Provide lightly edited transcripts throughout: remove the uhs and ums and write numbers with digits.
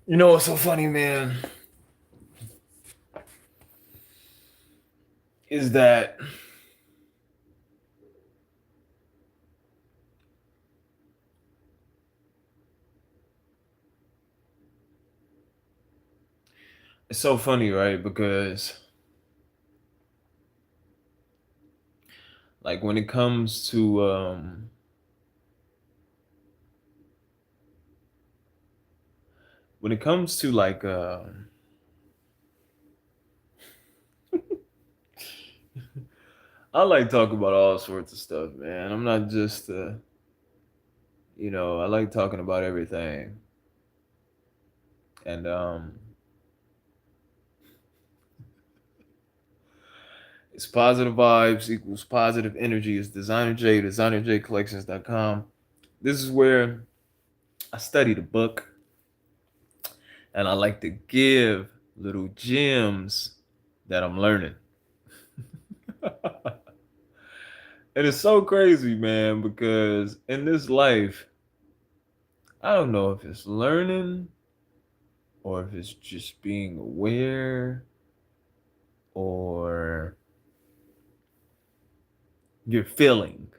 You know what's so funny, man, is that it's so funny, right? Because like when it comes to like I like talking about all sorts of stuff, man. I'm not just I like talking about everything. And it's positive vibes equals positive energy. It's Dezignerjay, Dezignerjaycollections.com. This is where I study the book and I like to give little gems that I'm learning. And it's so crazy, man, because in this life, I don't know if it's learning or if it's just being aware or you're feeling.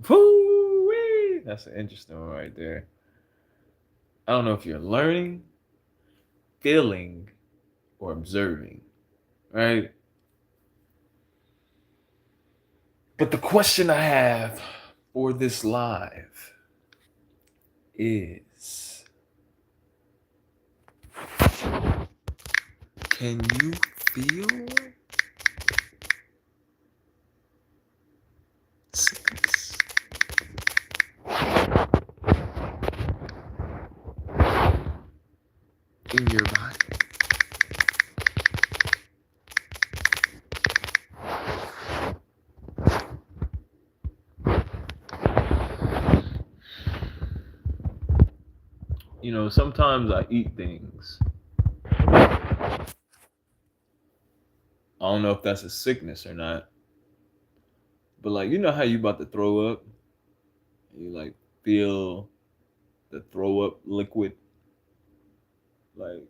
Woo-wee! That's an interesting one right there. I don't know if you're learning, feeling, or observing, right? But the question I have for this live is, can you feel sickness in your body? Sometimes I eat things. I don't know if that's a sickness or not, but like, you know how you about to throw up? You like feel the throw up liquid, like,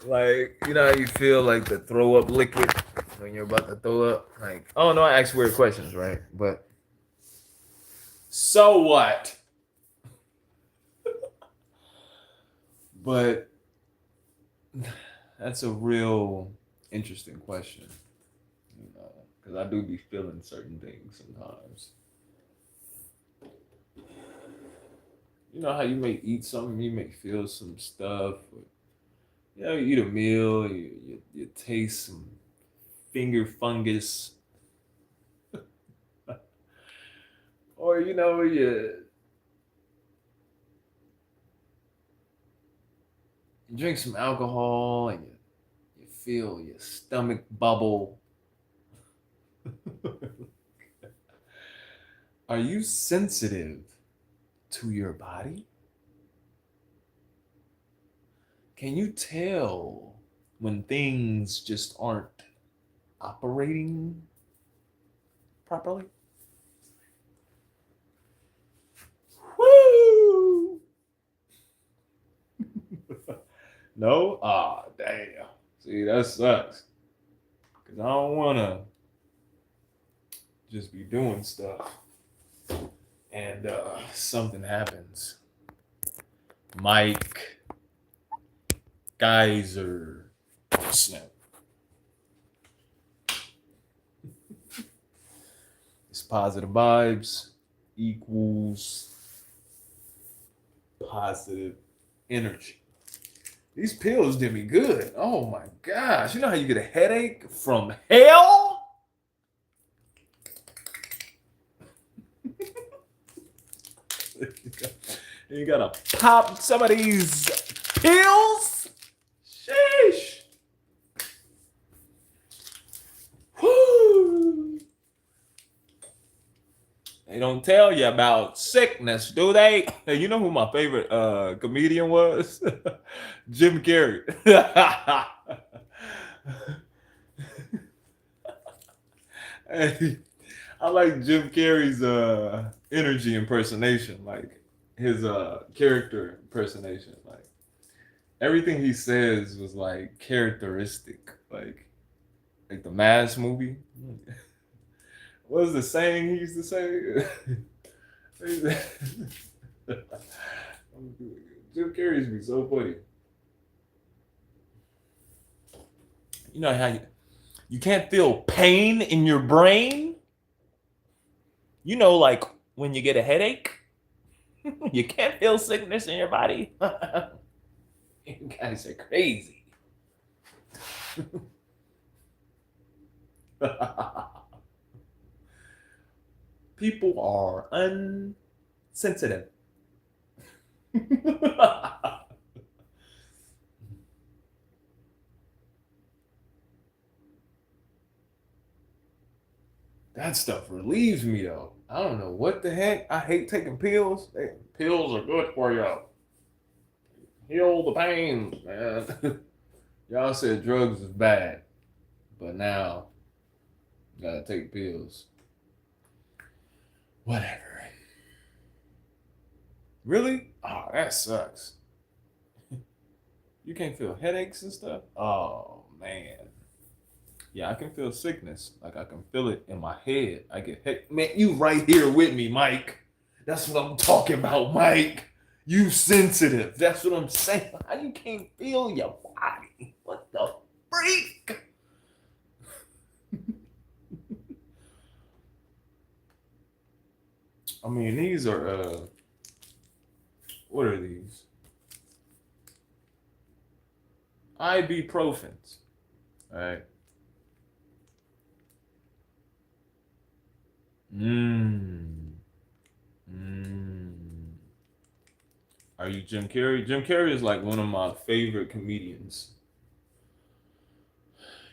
like how you feel like the throw up liquid when you're about to throw up. Like, I don't know, I ask weird questions, right? But so what? But that's a real interesting question, because I do be feeling certain things sometimes. You know how you may eat something, you may feel some stuff. Or, you eat a meal, you taste some finger fungus, or you drink some alcohol and you feel your stomach bubble. Are you sensitive to your body? Can you tell when things just aren't operating properly? Woo! No? Ah, damn. See, that sucks. Because I don't want to just be doing stuff and something happens. Mike, Geyser, snap. It's positive vibes equals positive energy. These pills did me good. Oh my gosh. You know how you get a headache from hell? You gotta pop some of these pills? Sheesh. Woo. They don't tell you about sickness, do they? Hey, you know who my favorite comedian was? Jim Carrey. Hey, I like Jim Carrey's energy impersonation. Like, his character impersonation. Like everything he says was like characteristic. Like the Mask movie. What was the saying he used to say? Jim Carrey's be so funny. You know how you can't feel pain in your brain? You know, like when you get a headache, you can't feel sickness in your body. You guys are crazy. People are unsensitive. That stuff relieves me though. I don't know what the heck. I hate taking pills. Pills are good for you. Heal the pain, man. Y'all said drugs is bad, but now you gotta take pills. Whatever. Really? Oh, that sucks. You can't feel headaches and stuff? Oh man. Yeah, I can feel sickness. Like I can feel it in my head. I get heck, man, you right here with me, Mike. That's what I'm talking about, Mike. You sensitive. That's what I'm saying. How you can't feel your body? What the freak? I mean, these are what are these? Ibuprofens. All right. Mmm. Mmm. Are you Jim Carrey? Jim Carrey is like one of my favorite comedians.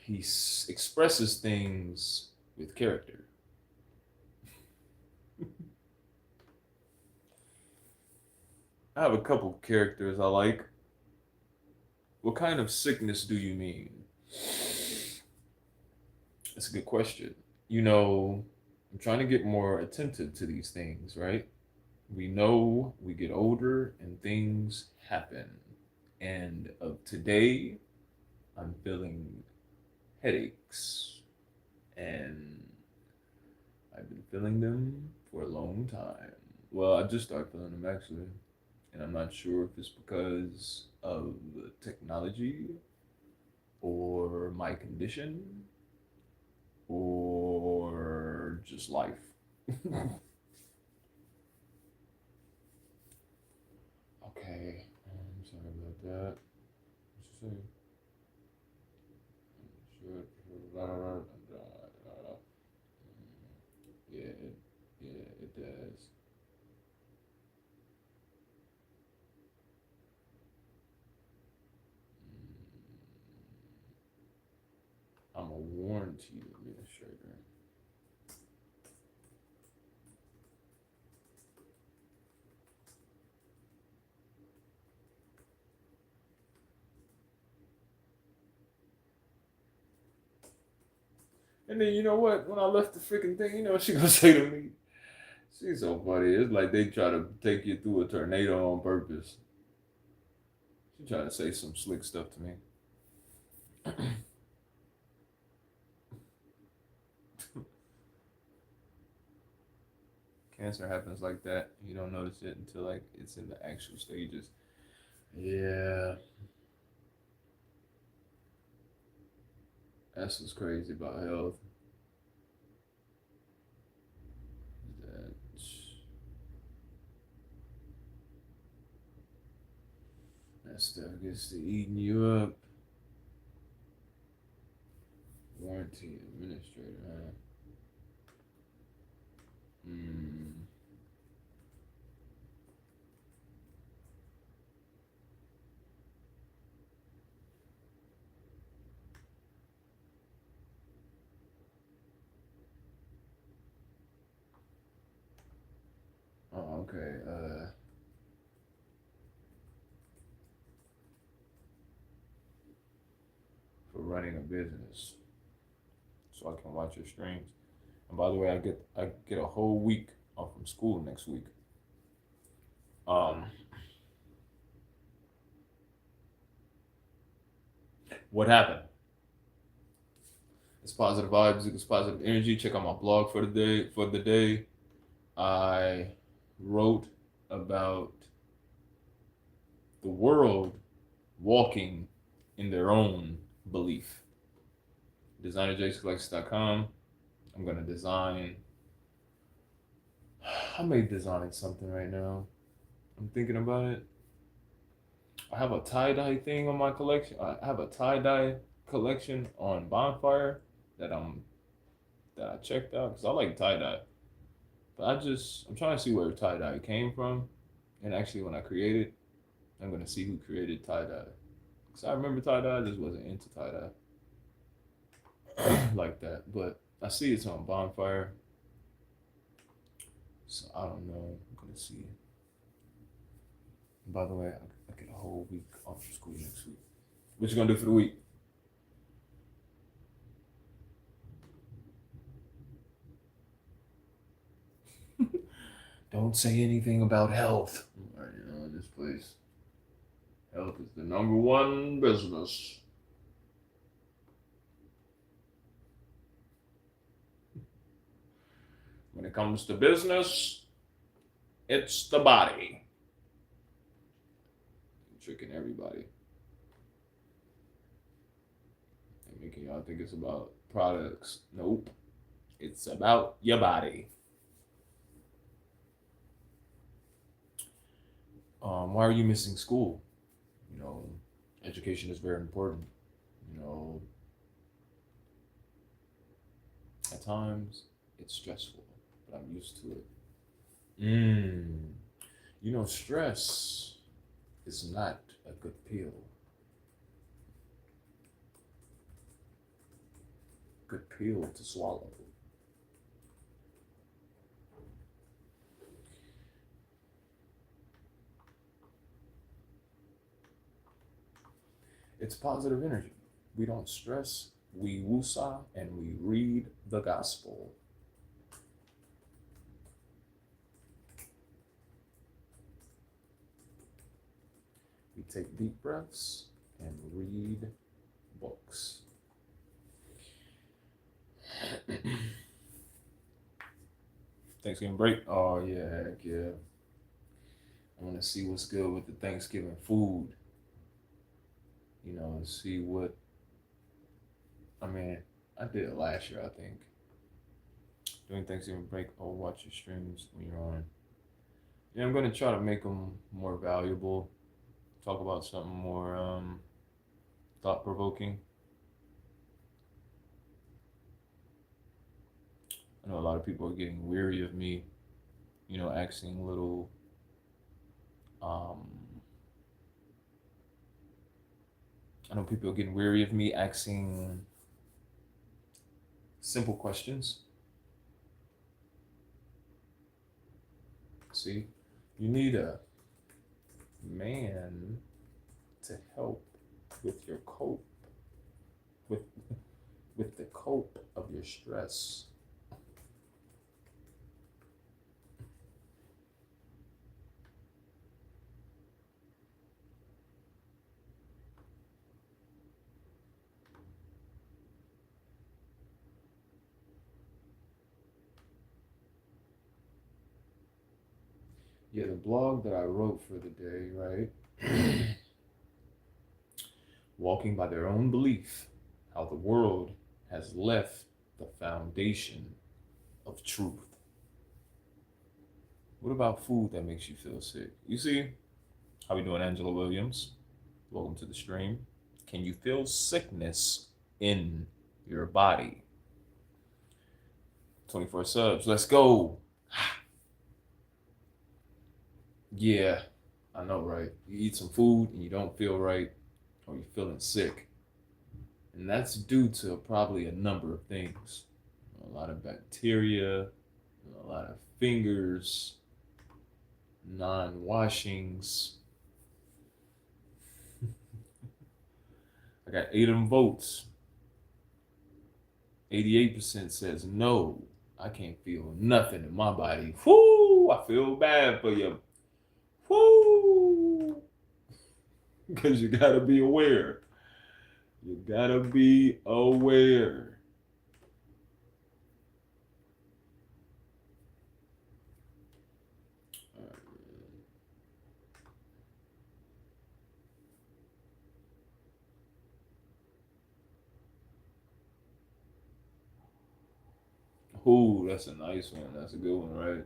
He expresses things with character. I have a couple characters I like. What kind of sickness do you mean? That's a good question. You know, I'm trying to get more attentive to these things, right? We know we get older and things happen. And of today, I'm feeling headaches. And I've been feeling them for a long time. Well, I just started feeling them actually. And I'm not sure if it's because of the technology or my condition or just life. Okay, I'm sorry about that. What's you say? Yeah, yeah, it does. I'm a warranty administrator. And then you know what? When I left the freaking thing, you know what she gonna say to me? She's so funny. It's like they try to take you through a tornado on purpose. She tried to say some slick stuff to me. Cancer happens like that. You don't notice it until like it's in the actual stages. Yeah, that's what's crazy about health. That that stuff gets to eating you up. Warranty administrator, huh? Hmm. Oh, okay. For running a business, so I can watch your streams. And by the way, I get a whole week off from school next week. Um, what happened? It's positive vibes equals positive energy. Check out my blog for the day. For the day, I wrote about the world walking in their own belief. Dezignerjay.com. I'm gonna design. I may design something right now. I'm thinking about it. I have a tie dye thing on my collection. I have a tie dye collection on Bonfire that I checked out because I like tie dye. But I'm trying to see where tie dye came from, and actually when I create it, I'm gonna see who created tie dye. Cause I remember tie dye, I just wasn't into tie dye like that. But I see it's on Bonfire, so I don't know. I'm gonna see. And by the way, I get a whole week off from school next week. What you gonna do for the week? Don't say anything about health. You know, in this place, health is the number one business. When it comes to business, it's the body. You're tricking everybody. And making y'all think it's about products. Nope. It's about your body. Why are you missing school? You know, education is very important. You know, at times it's stressful, but I'm used to it. You know, stress is not a good pill. Good pill to swallow. It's positive energy. We don't stress, we woosah, and we read the gospel. We take deep breaths and read books. Thanksgiving break? Oh, yeah, heck yeah. I want to see what's good with the Thanksgiving food. You know, see what. I mean, I did it last year, I think. During Thanksgiving break, I'll watch your streams when you're on. Yeah, I'm gonna try to make them more valuable. Talk about something more thought provoking. I know a lot of people are getting weary of me, you know, asking little um I know people are getting weary of me asking simple questions. See, you need a man to help with your cope with with the cope of your stress. Yeah, the blog that I wrote for the day, right? Walking by their own belief, how the world has left the foundation of truth. What about food that makes you feel sick? You see, how we doing, Angela Williams? Welcome to the stream. Can you feel sickness in your body? 24 subs. Let's go. Yeah, I know, right? You eat some food and you don't feel right, or you're feeling sick. And that's due to probably a number of things. A lot of bacteria, a lot of fingers, non-washings. I got 8 of them votes. 88% says no. I can't feel nothing in my body. Whoo! I feel bad for you. Woo! Because you gotta be aware. You gotta be aware. Ooh, that's a nice one. That's a good one, right?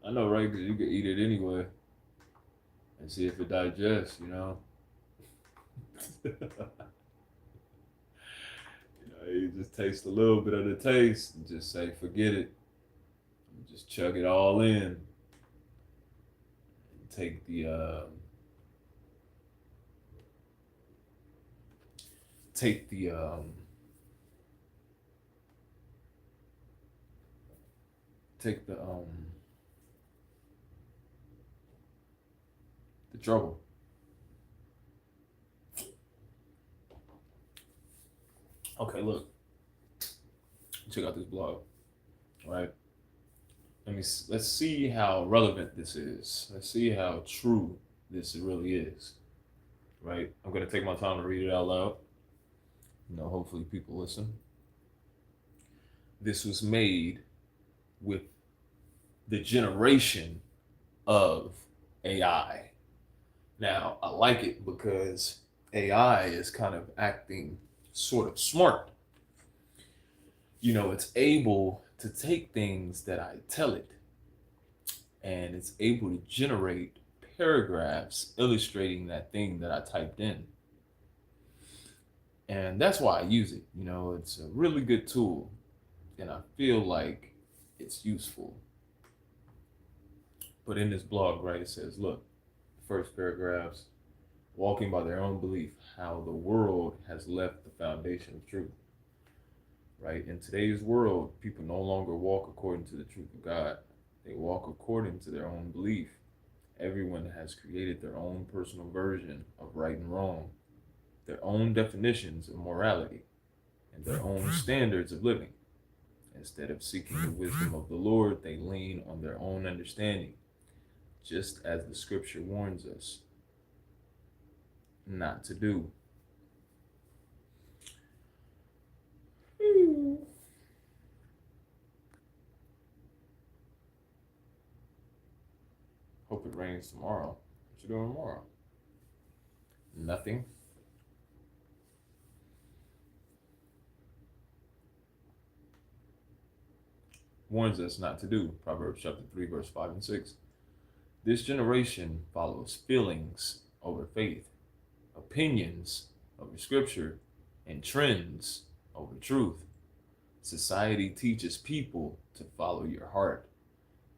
I know, right? Because you can eat it anyway and see if it digests, you know? You just taste a little bit of the taste and just say, forget it. And just chug it all in. And take take take the trouble. Okay, look. Check out this blog, right? Let's see how relevant this is. Let's see how true this really is, right? I'm gonna take my time to read it out loud. Hopefully people listen. This was made with the generation of AI. Now, I like it because AI is kind of acting sort of smart. It's able to take things that I tell it and it's able to generate paragraphs illustrating that thing that I typed in. And that's why I use it. It's a really good tool and I feel like it's useful. But in this blog, right, it says, look, first paragraphs, walking by their own belief, how the world has left the foundation of truth. Right? In today's world, people no longer walk according to the truth of God. They walk according to their own belief. Everyone has created their own personal version of right and wrong, their own definitions of morality, and their own standards of living. Instead of seeking the wisdom of the Lord, they lean on their own understanding, just as the scripture warns us not to do. Hope it rains tomorrow. What you doing tomorrow? Nothing. Warns us not to do. Proverbs chapter 3, verse 5 and 6. This generation follows feelings over faith, opinions over scripture, and trends over truth. Society teaches people to follow your heart,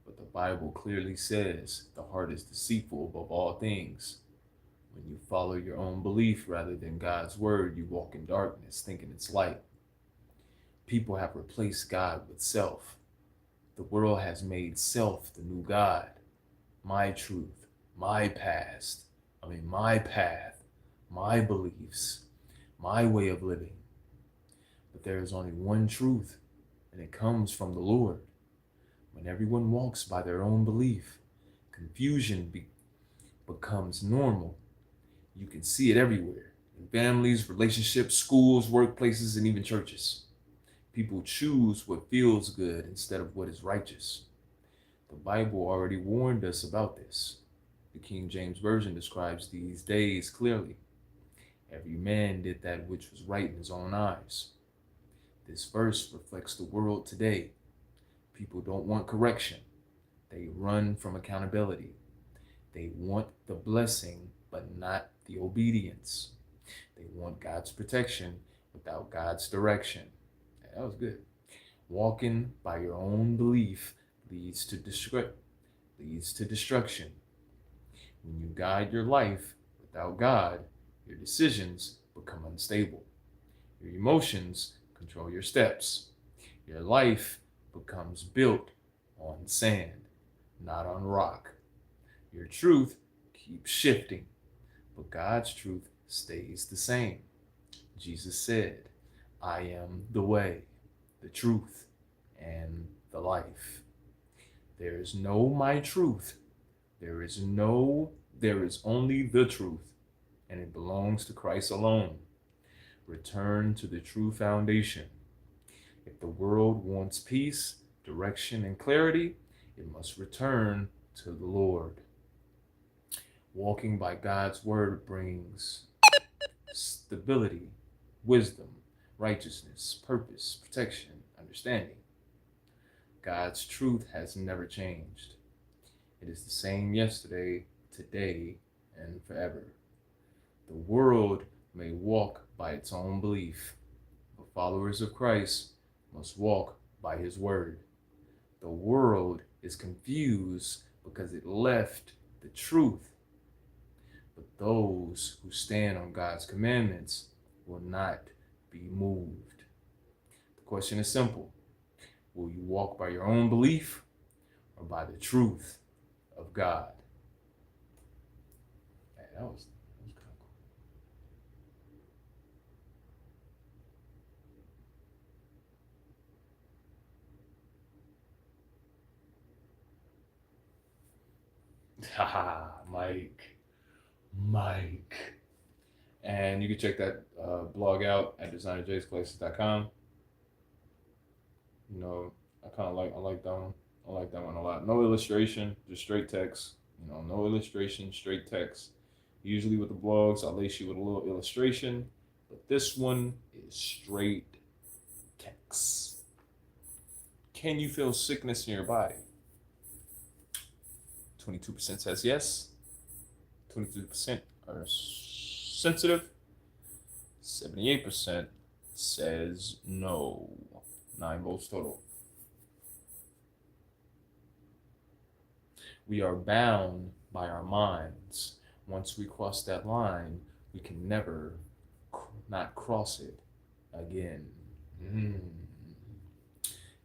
but the Bible clearly says the heart is deceitful above all things. When you follow your own belief rather than God's word, you walk in darkness thinking it's light. People have replaced God with self. The world has made self the new God. My truth, my past, my path, my beliefs, my way of living. But there is only one truth, and it comes from the Lord. When everyone walks by their own belief, confusion becomes normal. You can see it everywhere, in families, relationships, schools, workplaces, and even churches. People choose what feels good instead of what is righteous. The Bible already warned us about this. The King James Version describes these days clearly. Every man did that which was right in his own eyes. This verse reflects the world today. People don't want correction. They run from accountability. They want the blessing, but not the obedience. They want God's protection without God's direction. That was good. Walking by your own belief leads to destruction. When you guide your life without God, your decisions become unstable. Your emotions control your steps. Your life becomes built on sand, not on rock. Your truth keeps shifting, but God's truth stays the same. Jesus said, I am the way, the truth, and the life. There is no my truth. There is only the truth, and it belongs to Christ alone. Return to the true foundation. If the world wants peace, direction, and clarity, it must return to the Lord. Walking by God's word brings stability, wisdom, righteousness, purpose, protection, understanding. God's truth has never changed. It is the same yesterday, today, and forever. The world may walk by its own belief, but followers of Christ must walk by his word. The world is confused because it left the truth, but those who stand on God's commandments will not be moved. The question is simple. Will you walk by your own belief or by the truth of God? Man, that was kind of cool. Haha, Mike. And you can check that blog out at dezignerjayscollections.com. You know, I like that one. I like that one a lot. No illustration, just straight text. No illustration, straight text. Usually with the blogs, I'll lace you with a little illustration, but this one is straight text. Can you feel sickness in your body? 22% says yes. 22% are sensitive. 78% says no. 9 votes total. We are bound by our minds. Once we cross that line, we can never not cross it again.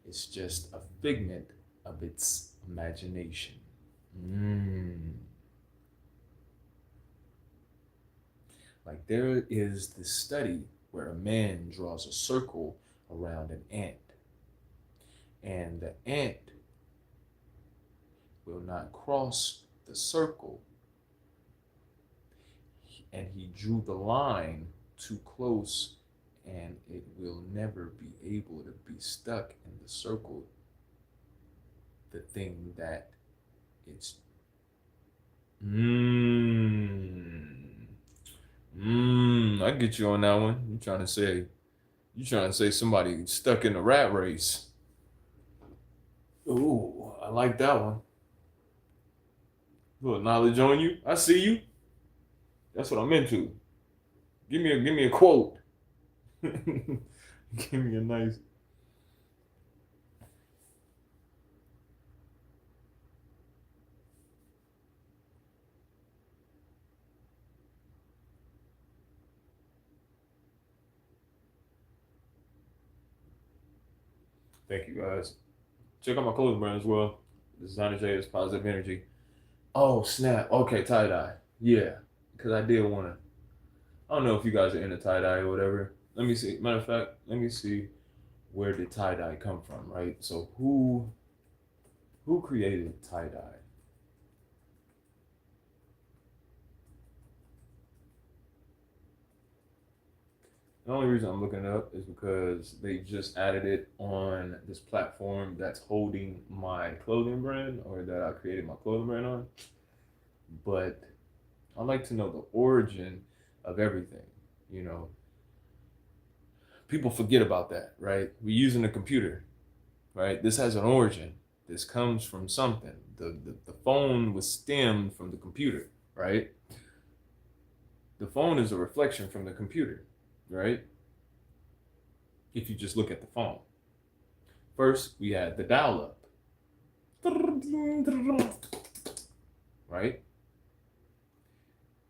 It's just a figment of its imagination. Like there is this study where a man draws a circle around an ant, and the ant will not cross the circle, and he drew the line too close, and it will never be able to be stuck in the circle, the thing that it's I get you on that one. You trying to say somebody stuck in a rat race. Ooh, I like that one. Little knowledge on you. I see you. That's what I'm into. Give me a quote. Give me a nice. Thank you guys. Check out my clothing brand as well. Dezignerjay is positive energy. Oh snap! Okay, tie dye. Yeah, because I did want to. I don't know if you guys are into tie dye or whatever. Let me see. Matter of fact, let me see where did tie dye come from, right? So who created tie dye? The only reason I'm looking it up is because they just added it on this platform that's holding my clothing brand, or that I created my clothing brand on. But I like to know the origin of everything. People forget about that, right? We're using a computer, right? This has an origin. This comes from something. The phone was stemmed from the computer, right? The phone is a reflection from the computer, right? If you just look at the phone. First, we had the dial-up, right?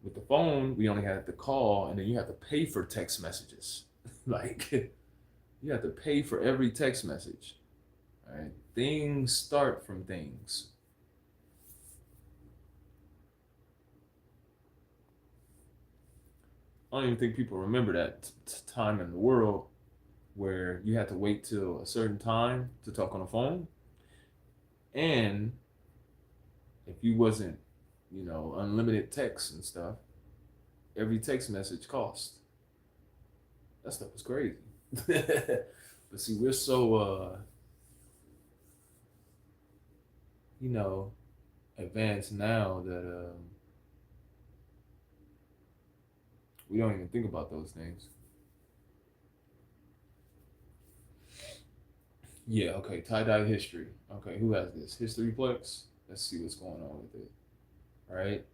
With the phone, we only had to call, and then you have to pay for text messages. Like, you have to pay for every text message, right? Things start from things. I don't even think people remember that time in the world where you had to wait till a certain time to talk on the phone. And if you wasn't unlimited text and stuff. Every text message cost. That stuff was crazy. But see, we're so you know, advanced now that we don't even think about those things. Yeah, okay, tie-dye history. Okay, who has this? Historyplex? Let's see what's going on with it. All right.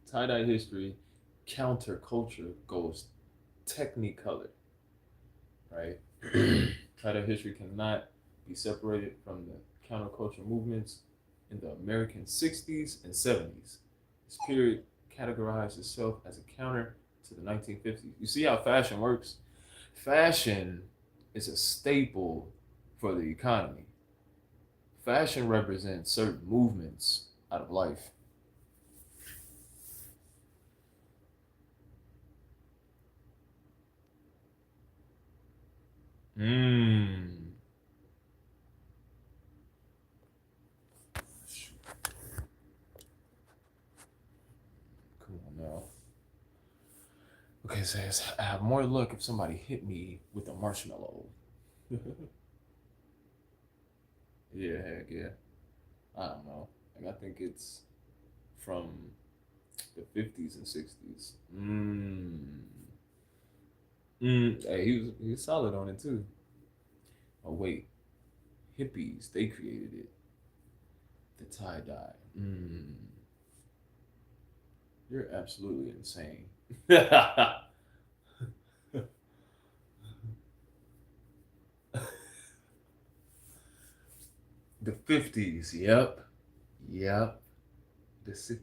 Tie-dye history, counterculture goes technicolor, right? Tie-dye history cannot be separated from the counterculture movements in the American 60s and 70s. This period categorized itself as a counter to the 1950s. You see how fashion works? Fashion is a staple for the economy. Fashion represents certain movements out of life. Mmm. Come on now. Okay, it says I have more luck if somebody hit me with a marshmallow. Yeah, heck yeah. I don't know. Like, I think it's from the 50s and 60s. Hey, he was solid on it too. Oh wait, hippies they created it. The tie dye. You're absolutely insane. The 50s. Yep. Yep. The si-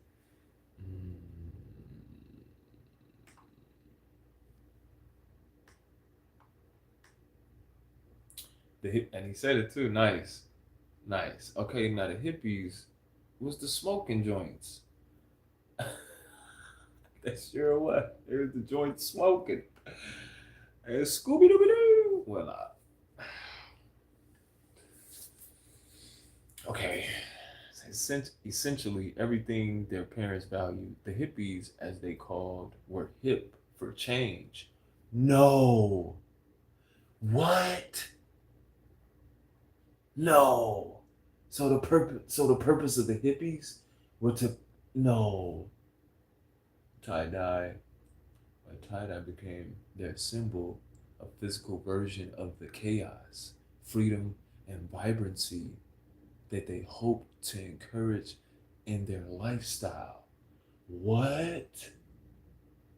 mm, and he said it too. Nice. Nice. Okay, now the hippies was the smoking joints. They sure was. It was the joint smoking. And Scooby Dooby Doo. Well, okay. Essentially, everything their parents valued, the hippies, as they called, were hip for change. No. What? No. So the purpose of the hippies were to no tie dye. Tie dye became their symbol, a physical version of the chaos, freedom, and vibrancy that they hoped to encourage in their lifestyle. What?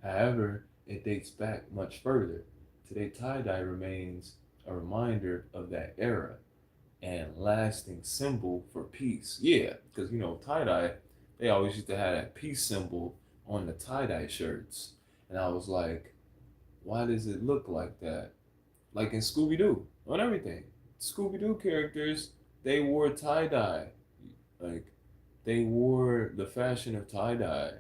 However, it dates back much further. Today, tie dye remains a reminder of that era and lasting symbol for peace. Yeah, because tie dye, they always used to have that peace symbol on the tie dye shirts, and I was like, why does it look like that? Like in Scooby Doo, on everything. Scooby Doo characters, they wore tie dye, like they wore the fashion of tie dye.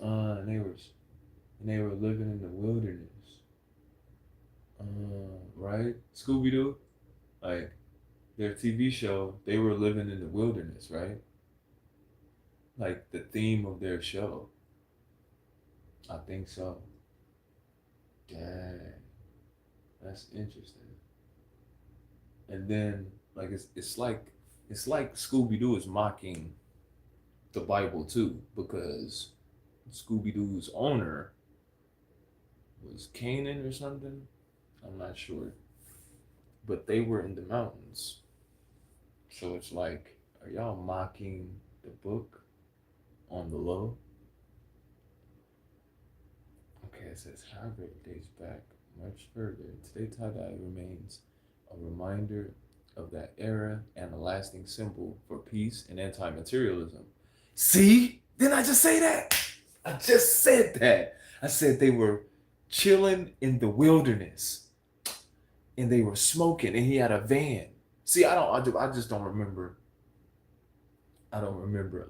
And they were living in the wilderness. Right? Scooby Doo, like their TV show, they were living in the wilderness, right? Like the theme of their show. I think so. Dang, that's interesting. And then like it's like Scooby Doo is mocking the Bible too, because Scooby Doo's owner was Canaan or something. I'm not sure, but they were in the mountains. So it's like, are y'all mocking the book on the low? Okay, it says, however, it dates back much further. Today, tie-dye remains a reminder of that era and a lasting symbol for peace and anti-materialism. See? Didn't I just say that? I just said that. I said they were chilling in the wilderness and they were smoking and he had a van. See, I just don't remember. I don't remember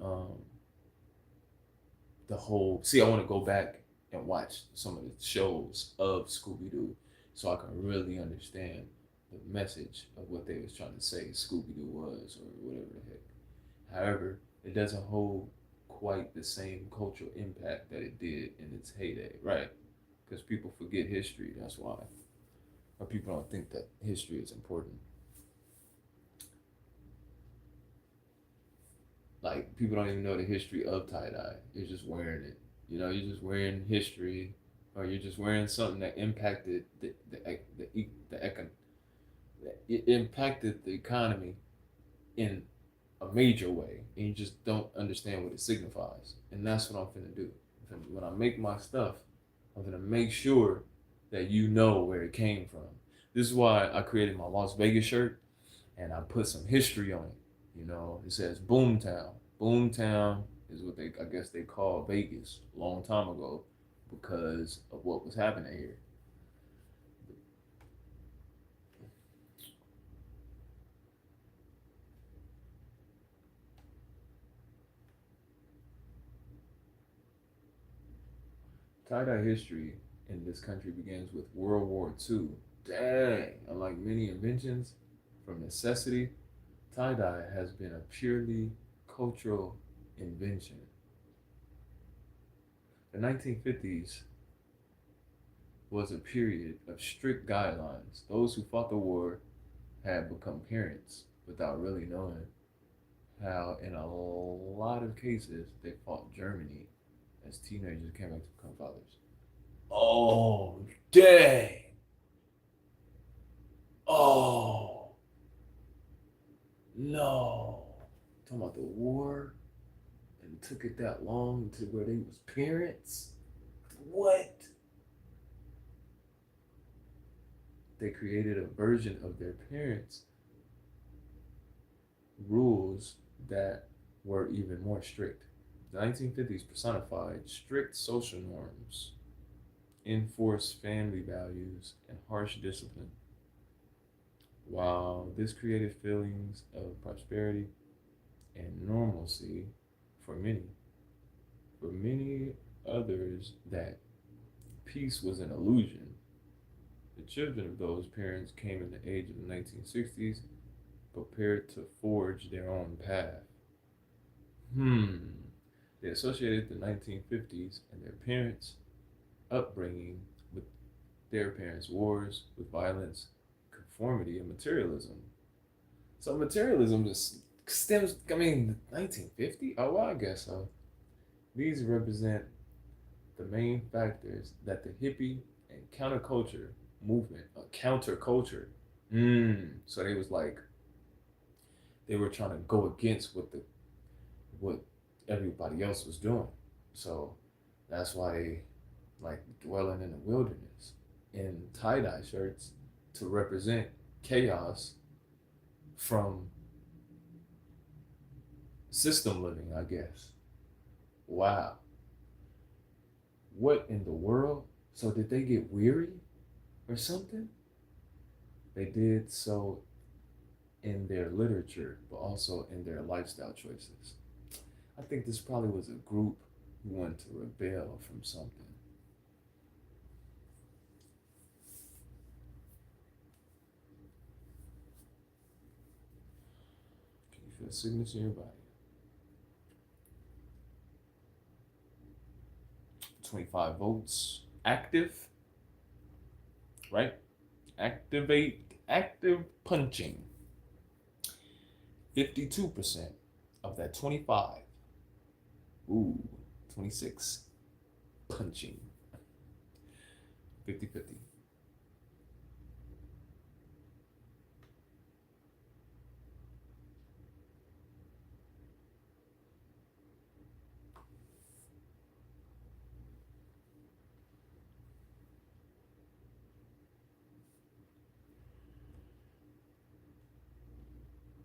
the whole. See, I want to go back and watch some of the shows of Scooby Doo so I can really understand the message of what they was trying to say Scooby Doo was or whatever the heck. However, it doesn't hold quite the same cultural impact that it did in its heyday, right? Because people forget history. That's why, or people don't think that history is important. Like people don't even know the history of tie dye. You're just wearing it. You know, you're just wearing history, or you're just wearing something that impacted it impacted the economy in a major way, and you just don't understand what it signifies. And that's what I'm finna do. When I make my stuff, I'm gonna make sure that you know where it came from. This is why I created my Las Vegas shirt, and I put some history on it. You know, it says Boomtown. Boomtown is what I guess they called Vegas a long time ago because of what was happening here. Tie-dye history in this country begins with World War II. Dang! Unlike many inventions from necessity, tie-dye has been a purely cultural invention. The 1950s was a period of strict guidelines. Those who fought the war had become parents without really knowing how, in a lot of cases, they fought Germany as teenagers came back to become fathers. Oh, dang! Oh, no. Talking about the war and it took it that long to where they was parents? What? They created a version of their parents' rules that were even more strict. The 1950s personified strict social norms, enforced family values, and harsh discipline. While this created feelings of prosperity and normalcy for many, for many others, that peace was an illusion. The children of those parents came in the age of the 1960s prepared to forge their own path. They associated the 1950s and their parents' upbringing with their parents' wars, with violence, conformity, and materialism. So materialism just stems, 1950? Oh, well, I guess so. These represent the main factors that the hippie and counterculture movement, counterculture. So they was like, they were trying to go against what everybody else was doing. So that's why they like dwelling in the wilderness in tie-dye shirts to represent chaos from system living, I guess. Wow. What in the world? So did they get weary or something? They did so in their literature, but also in their lifestyle choices. I think this probably was a group who wanted to rebel from something. Can you feel the signature in your body? 25 votes. Active, right? Active punching. 52% of that 25. Ooh, 26 punching. 50-50.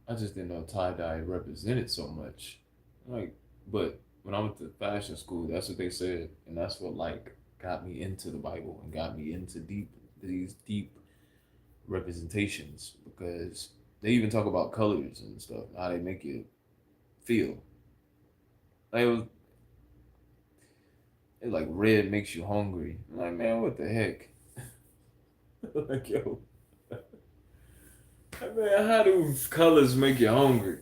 I just didn't know tie-dye represented so much. Like, but when I went to fashion school, that's what they said. And that's what like got me into the Bible and got me into these deep representations because they even talk about colors and stuff, how they make you feel. Like it like red makes you hungry. I'm like, man, what the heck? Like, yo, man, how do colors make you hungry?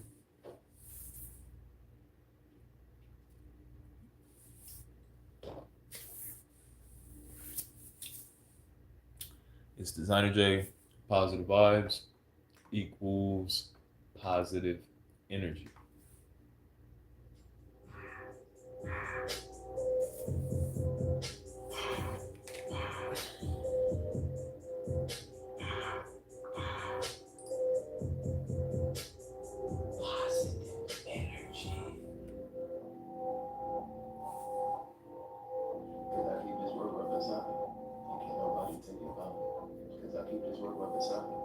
Dezignerjay, positive vibes equals positive energy. Positive energy. Cause I keep this work right beside me, and can't nobody take it from me. Cause I keep this work right beside me,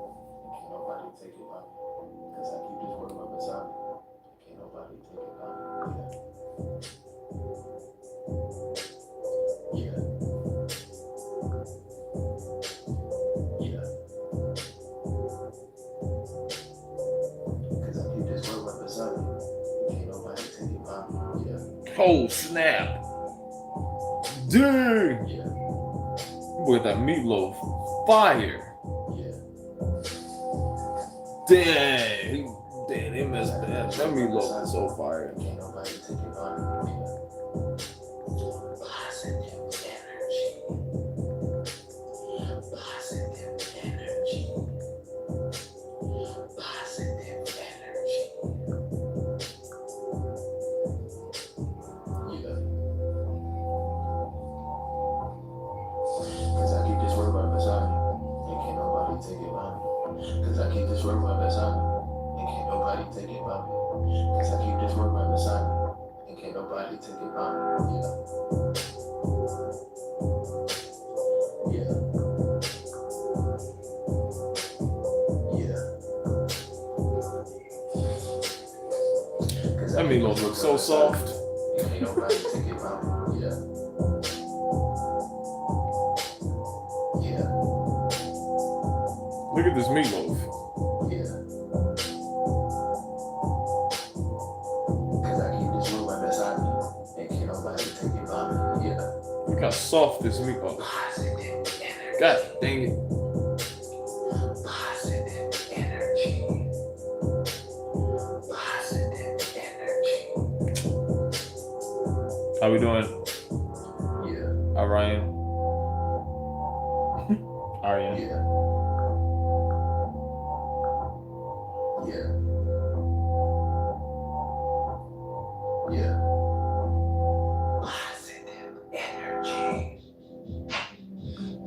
and can't nobody take it from me. Cause I keep this work right beside me, and can't nobody take it from me. Yeah, yeah, yeah. Cause I keep this work right beside me, and can't nobody take it from me. Yeah, Oh snap! Dang! yeah, With that meatloaf, fire! yeah. Dang! Damn, they Cause messed I keep that. this That work right meatloaf beside is me, so fire. and can't nobody take it from me. Yeah. Positive energy, positive energy, positive energy. Yeah. Cause I keep this work right beside me, and can't nobody take it from me. Cause I keep this work right beside me, and can't nobody take it from me. Cause I keep this work right beside me, and can't nobody take it from me. Yeah, yeah, yeah. Cause That I keep meatloaf this work looks right so beside me, soft. and can't nobody take it from me. Yeah, yeah, Look at this meatloaf. yeah. Cause I keep this work right beside me, and can't nobody take it from me. Yeah. Look how soft this meatloaf. Positive energy. God dang it. Positive energy. Positive energy. How we doing? Yeah, Ryan? Aryan? yeah, yeah, yeah. Positive energy.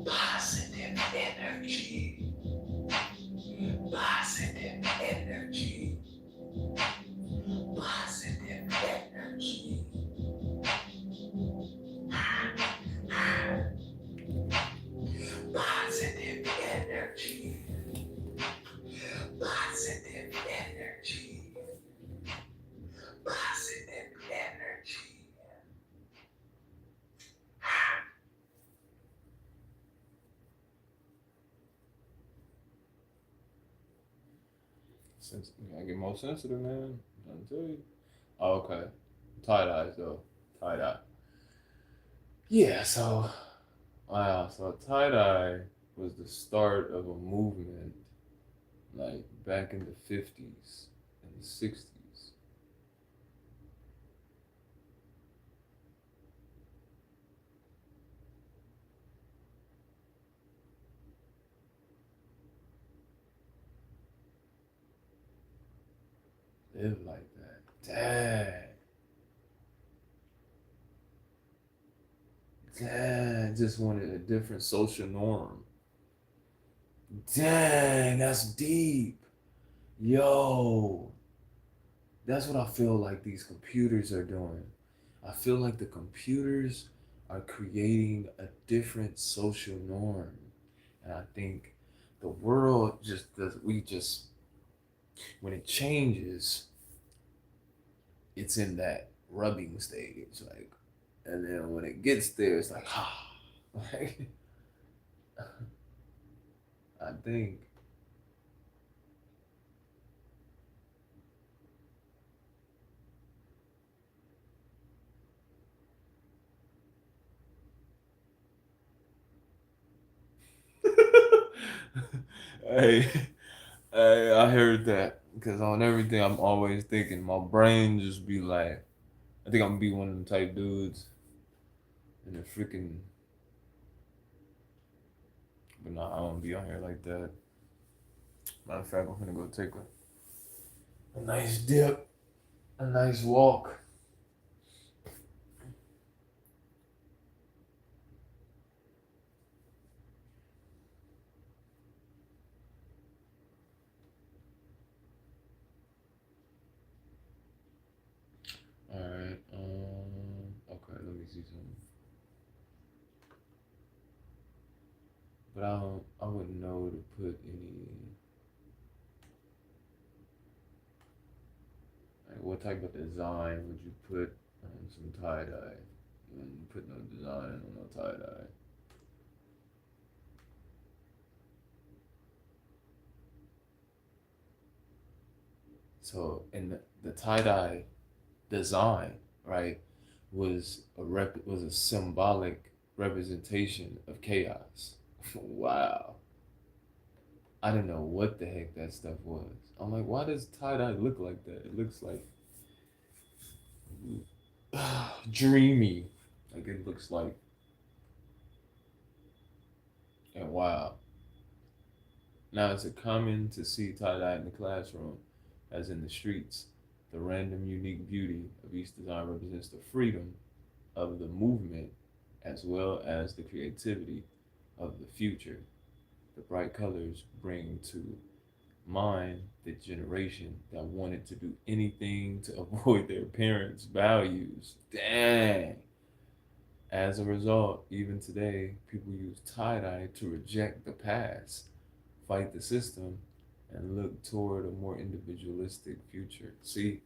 Positive energy. Positive energy. Positive energy. Positive energy. Positive energy. Positive energy. I get more sensitive, man. I'm tell you. Oh, okay. Tie dyes though. Tie dye. Yeah, so wow, so tie dye was the start of a movement like back in the 50s and the 60s. Live like that. Dang. Dang. Just wanted a different social norm. Dang, that's deep. Yo. That's what I feel like these computers are doing. I feel like the computers are creating a different social norm. And I think the world just does, we just, when it changes, it's in that rubbing stage. Like, and then when it gets there, it's like, ah, like, I think, hey, hey, I heard that because on everything I'm always thinking, my brain just be like, I think I'm gonna be one of them type dudes in the freaking But nah, I don't be on here like that. Matter of fact, I'm gonna go take a nice dip, a nice walk. All right. Okay. Let me see something. But I don't. I wouldn't know to put any. Like, what type of design would you put on some tie dye? You wouldn't put no design on no tie dye. So, in the tie dye design, right, was a symbolic representation of chaos. Wow. I didn't know what the heck that stuff was. I'm like, why does tie dye look like that? It looks like dreamy. Like it looks like, and wow. Now it's a common to see tie dye in the classroom, as in the streets. The random, unique beauty of each design represents the freedom of the movement as well as the creativity of the future. The bright colors bring to mind the generation that wanted to do anything to avoid their parents' values. Dang. As a result, even today, people use tie dye to reject the past, fight the system, and look toward a more individualistic future. See,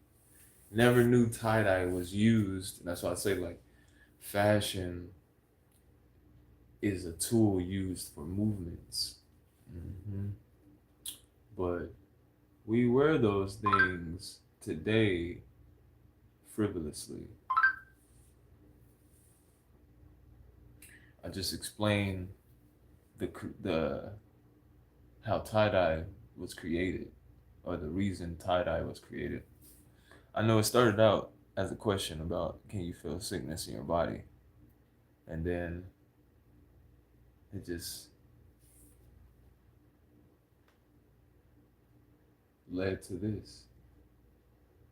never knew tie dye was used. And that's why I say, like, fashion is a tool used for movements. hmm But we wear those things today frivolously. I just explained the how tie dye was created, or the reason tie dye was created. I know it started out as a question about can you feel sickness in your body, and then it just led to this.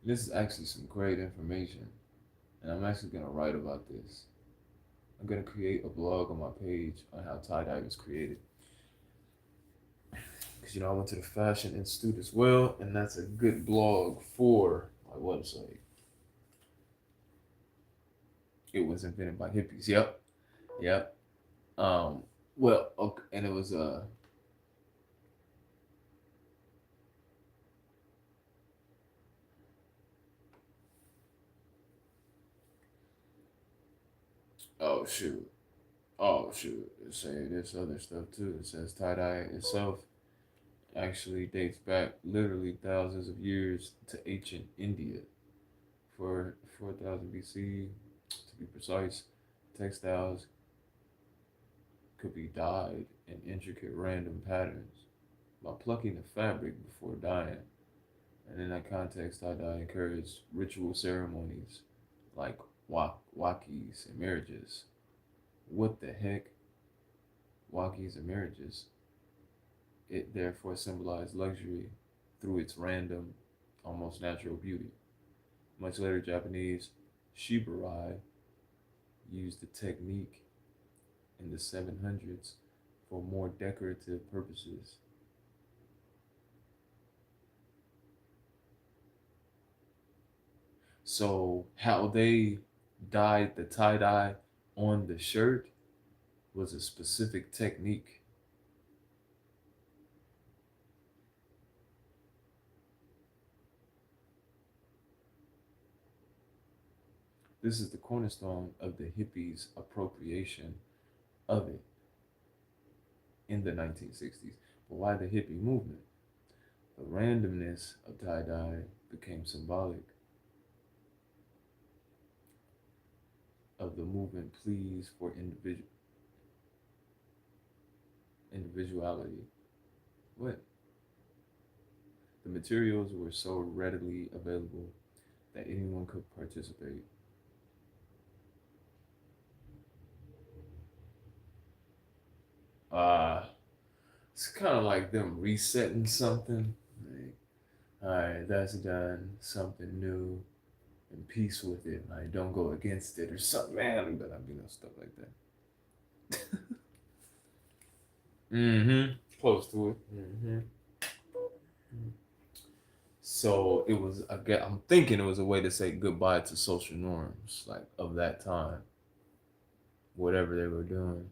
This is actually some great information, and I'm actually gonna write about this. I'm gonna create a blog on my page on how tie dye was created. Because I went to the Fashion Institute as well, and that's a good blog for my website. It was invented by hippies. Yep, yep. Um, well, okay, and it was oh shoot, oh shoot. It say this other stuff too. It says tie dye itself actually dates back literally thousands of years to ancient India. For 4000 BC, to be precise, textiles could be dyed in intricate random patterns by plucking the fabric before dyeing. And in that context, tie-dye encouraged ritual ceremonies like wakis and marriages. What the heck? Wakis and marriages. It therefore symbolized luxury through its random, almost natural beauty. Much later, Japanese shibari used the technique in the 700s for more decorative purposes. So, how they dyed the tie dye on the shirt was a specific technique. This is the cornerstone of the hippies' appropriation of it in the 1960s. But why the hippie movement? The randomness of tie dye became symbolic of the movement pleas for individuality. What? The materials were so readily available that anyone could participate. Ah, It's kind of like them resetting something. Like, all right, that's done. Something new, and peace with it. Like, don't go against it or something. Man, but I mean, stuff like that. Mm-hmm. Close to it. Mm-hmm. So it was. I'm thinking it was a way to say goodbye to social norms, like of that time, whatever they were doing.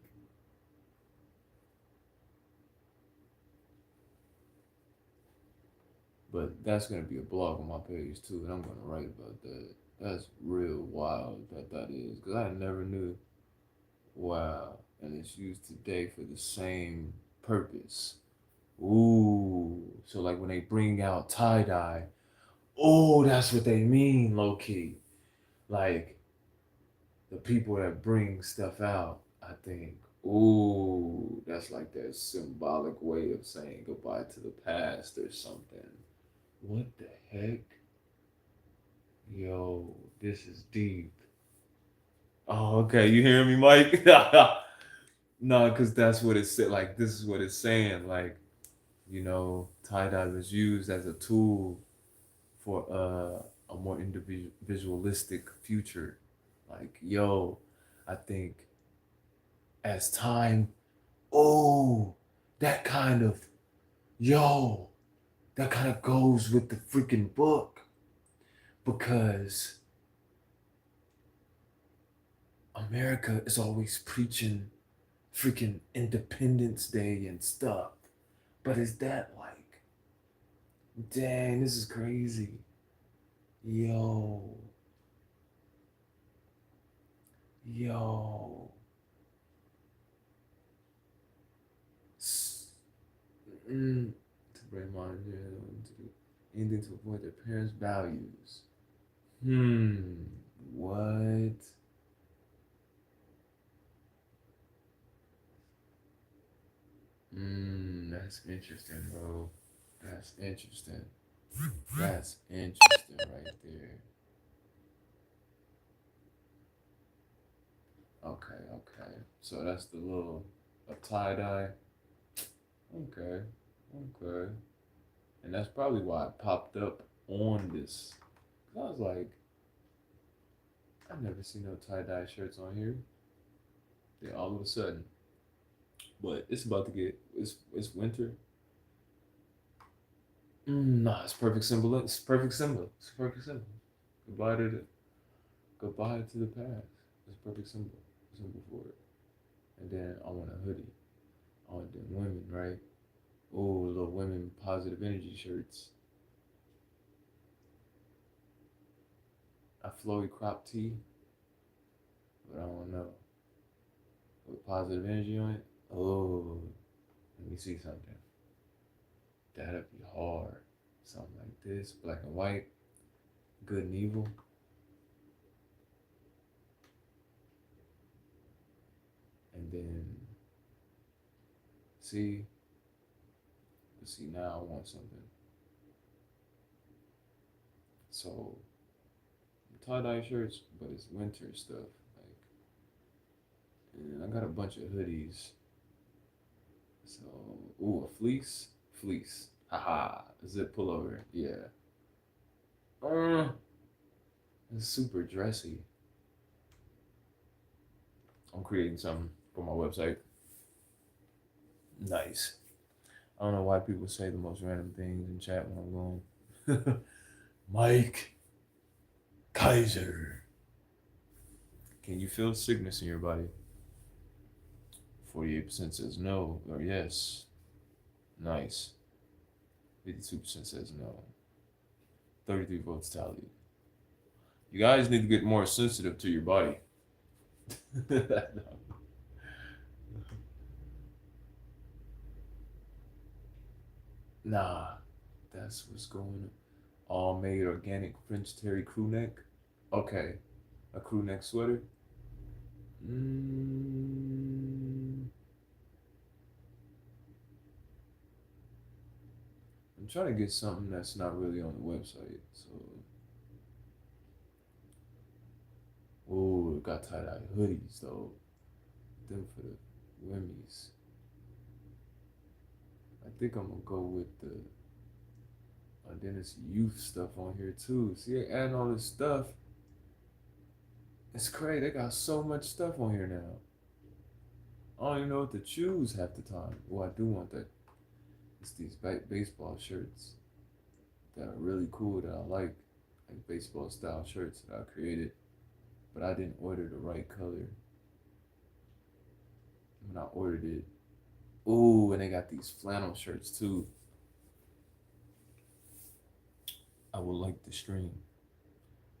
But that's gonna be a blog on my page too, and I'm gonna write about that. That's real wild that is, because I never knew. Wow, and it's used today for the same purpose. Ooh, so like when they bring out tie dye, oh, that's what they mean, low key. Like the people that bring stuff out, I think. Ooh, that's like their symbolic way of saying goodbye to the past or something. What the heck? Yo, this is deep. Oh, okay. You hearing me, Mike? No, because that's what it said. Like, this is what it's saying. Like, tie dye was used as a tool for a more individualistic future. Like, yo, I think as time, oh, that kind of, yo, that kind of goes with the freaking book because America is always preaching freaking Independence Day and stuff. But is that like, dang, this is crazy. Yo, yo. To bring modern to do anything to avoid their parents' values. Hmm. What? That's interesting, bro. That's interesting. That's interesting right there. Okay, okay. So that's the little a tie dye. Okay, okay. And that's probably why it popped up on this. 'Cause I was like, I've never seen no tie dye shirts on here. Then all of a sudden, but it's about to get it's winter. Nah, it's perfect symbol. It's perfect symbol. It's perfect symbol. Goodbye to the goodbye to the past. It's perfect symbol for it. And then I want a hoodie. I want them women, right? Oh, little women positive energy shirts. A flowy crop tee, but I don't know. With positive energy on it. Oh, let me see something. That'd be hard. Something like this, black and white, good and evil. And then see, see now I want something. So tie dye shirts, but it's winter stuff. Like, and I got a bunch of hoodies. So, ooh, a fleece. Haha, zip pullover. Yeah. It's super dressy. I'm creating something for my website. Nice. I don't know why people say the most random things in chat when I'm going. Mike Kaiser. Can you feel sickness in your body? 48% says no or yes. Nice. 52% says no. 33 votes tallied. You guys need to get more sensitive to your body. Nah, that's what's going on. All made organic French terry crew neck. Okay, a crew neck sweater. Mm, I'm trying to get something that's not really on the website. So, oh, got tie dye hoodies though. Them for the wimmies. think I'm gonna go with the then it's youth stuff on here too. See, they adding all this stuff. It's crazy. They got so much stuff on here now. I don't even know what to choose half the time. Well, I do want that. It's these baseball shirts that are really cool that I like baseball style shirts that I created, but I didn't order the right color when I ordered it. Ooh, and they got these flannel shirts too. I would like the stream.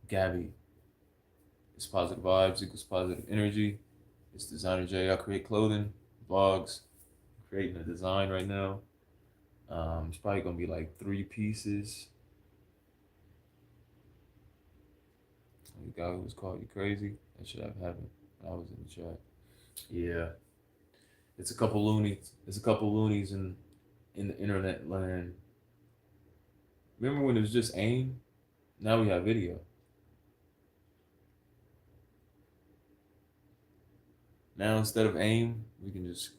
Gabby, it's positive vibes equals positive energy. It's Dezignerjay. I create clothing, vlogs, creating a design right now. It's probably gonna be like 3 pieces. The guy who was called you crazy. That should have happened. I was in the chat. Yeah, it's a couple loonies. It's a couple loonies in the internet land. Remember when it was just AIM? Now we have video. Now instead of AIM, we can just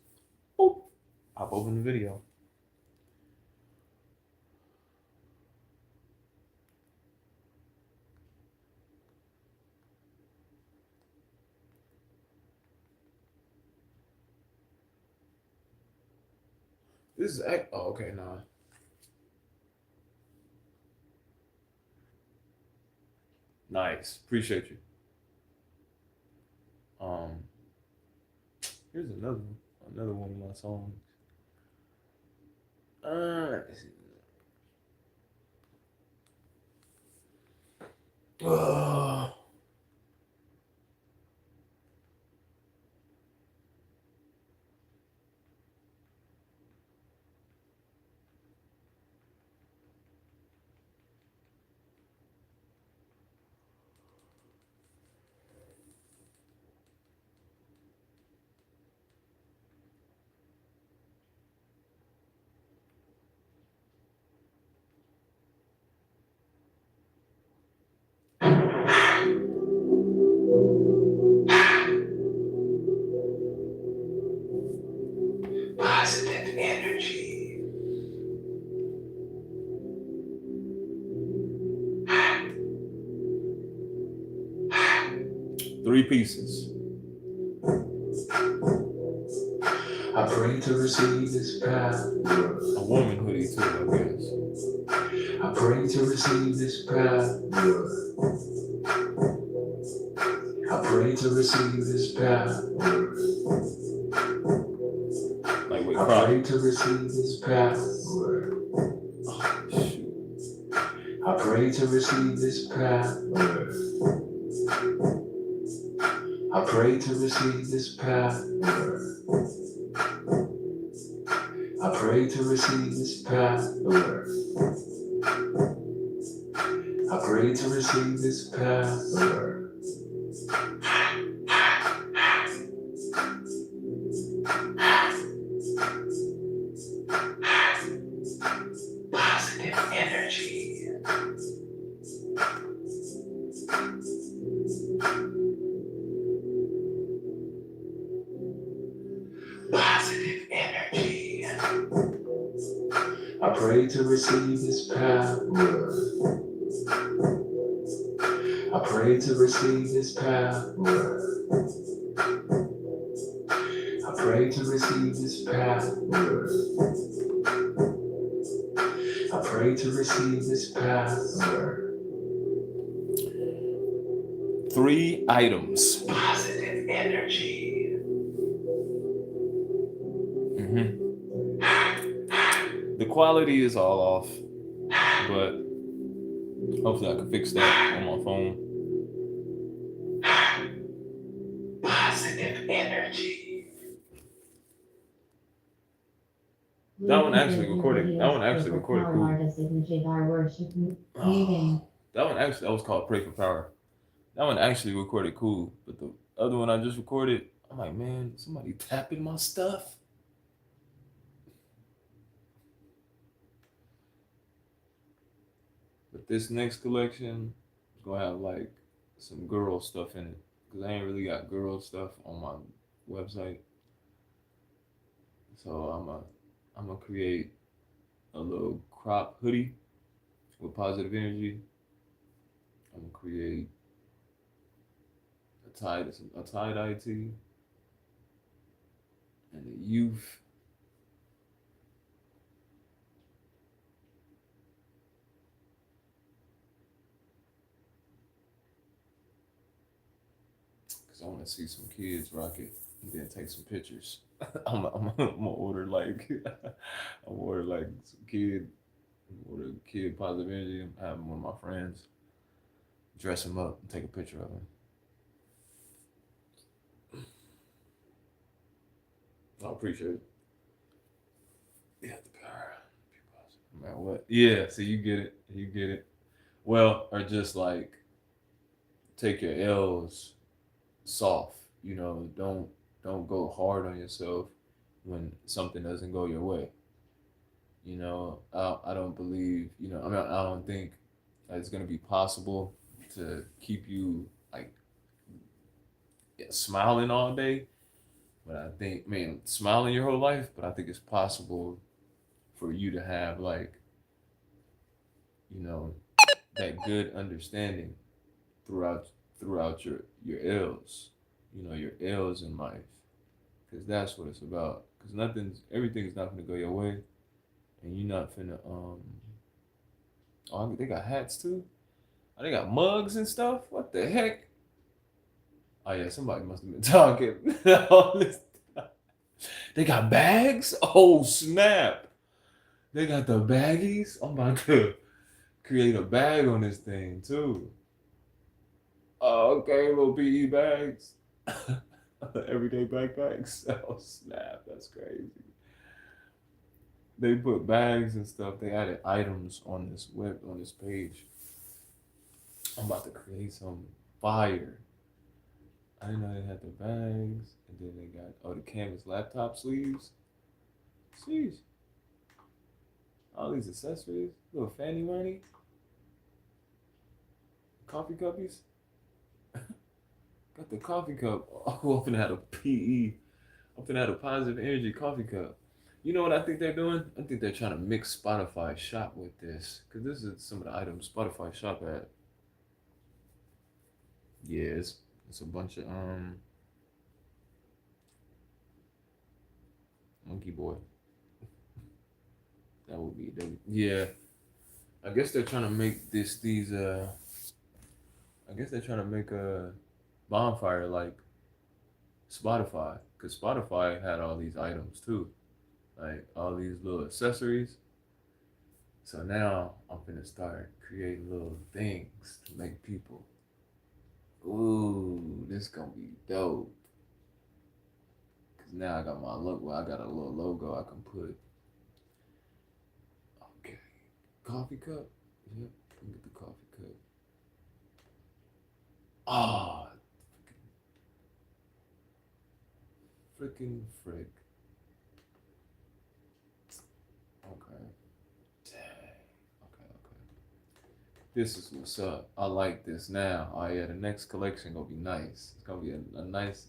boop, hop open the video. This is oh okay, nah. Nice, appreciate you. Um, here's another one of my songs. Let's see. Uh, 3 pieces. I pray to receive this power. A woman hoodie too, I guess. I pray to receive this power. I pray to receive this power. Like with I pray to receive this power. Oh, shoot. I pray to receive this power. I pray to receive this power. I pray to receive this power. I pray to receive this power. Positive energy. Positive energy. I pray to receive this power. I pray to receive this power. I pray to receive this power. I pray to receive this power. 3 items. Positive energy. The quality is all off, but hopefully I can fix that on my phone. Positive energy. That one actually recorded. That one actually recorded cool. That was called Pray for Power. That one actually recorded cool, but the other one I just recorded, I'm like, man, somebody tapping my stuff. But this next collection is gonna have like some girl stuff in it, cause I ain't really got girl stuff on my website. So I'm gonna create a little crop hoodie with positive energy. I'm gonna create a tie dye tee and the youth. Cause I want to see some kids rock it and then take some pictures. I'm gonna order like I'm order like some kid, order kid positive energy. I'm having one of my friends dress him up and take a picture of him. I appreciate it. Yeah, the power. Be positive. No matter what. Yeah, so you get it. You get it. Well, or just like take your L's soft. Don't go hard on yourself when something doesn't go your way. I don't believe. I don't think it's gonna be possible to keep you like smiling all day. But I think, man, smiling your whole life. But I think it's possible for you to have like you know that good understanding throughout your L's, your L's in life, because that's what it's about. Because everything's not gonna go your way, and you're not finna Oh, they got hats too. Oh, they got mugs and stuff. What the heck? Oh yeah, somebody must have been talking. All this stuff. They got bags. Oh snap! They got the baggies. I'm about to create a bag on this thing too. Oh, okay, little PE bags. Everyday backpacks. Oh snap, that's crazy. They put bags and stuff. They added items on this page. I'm about to create some fire. I didn't know they had the bags, and then they got the canvas laptop sleeves. Jeez, all these accessories, little fanny wanny, coffee cuppies. Got the coffee cup. Oh, I'm gonna have a PE. I'm gonna have a positive energy coffee cup. You know what I think they're doing? I think they're trying to mix Spotify shop with this, because this is some of the items Spotify shop at. Yeah, it's a bunch of monkey boy. Yeah. I guess they're trying to make these I guess they're trying to make a bonfire like Spotify, because Spotify had all these items too, like all these little accessories. So now I'm gonna start creating little things to make people. Ooh, this gonna be dope. Cause now I got my logo. Well, I got a little logo I can put. Okay, coffee cup. Yep, let me get the coffee cup. Ah, freaking frick. Okay. Dang. Okay, okay. This is what's up. I like this now. Oh yeah, the next collection gonna be nice. It's gonna be a nice.